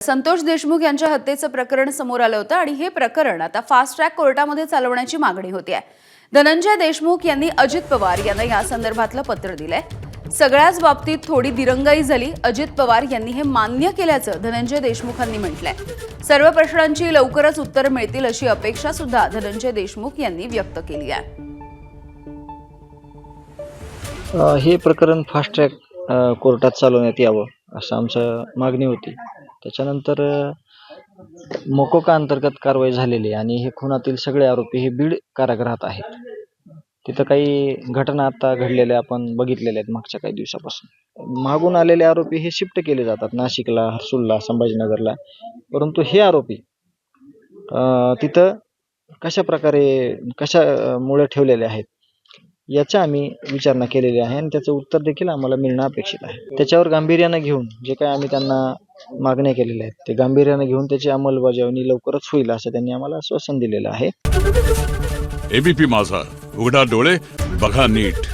संतोष देशमुख यांच्या हत्येचं प्रकरण समोर आलं होतं आणि हे प्रकरण आता फास्ट ट्रॅक कोर्टामध्ये चालवण्याची मागणी होती आहे। धनंजय देशमुख यांनी अजित पवार यांना या संदर्भातलं पत्र दिलंय। सगळ्याच बाबतीत थोडी दिरंगाई झाली। अजित पवार यांनी हे मान्य केल्याचं धनंजय देशमुखांनी म्हटलंय। सर्व प्रश्नांची लवकरच उत्तर मिळतील अशी अपेक्षा सुद्धा धनंजय देशमुख यांनी व्यक्त केली आहे। हे प्रकरण फास्ट ट्रॅक कोर्टात चालवण्यात यावं असं आमचं मागणी होती। त्याच्यानंतर मोकोका अंतर्गत कारवाई झालेली आणि हे खुनातील सगळे आरोपी हे बीड कारागृहात आहेत। तिथं काही घटना आता घडलेल्या आपण बघितलेल्या आहेत मागच्या काही दिवसापासून। मागून आलेले आरोपी हे शिफ्ट केले जातात नाशिकला, हर्सूलला, संभाजीनगरला, परंतु हे आरोपी तिथं कशामुळे ठेवलेले आहेत याचा आम्ही विचारणा केलेली आहे आणि त्याचं उत्तर देखील आम्हाला मिळणं अपेक्षित आहे। त्याच्यावर गांभीर्याने घेऊन जे काही आम्ही त्यांना मागण्या केलेल्या आहेत ते गांभीर्याने घेऊन त्याची अंमलबजावणी लवकरच होईल असं त्यांनी आम्हाला आश्वासन दिलेलं आहे। एबीपी माझा, उघडा डोळे बघा नीट।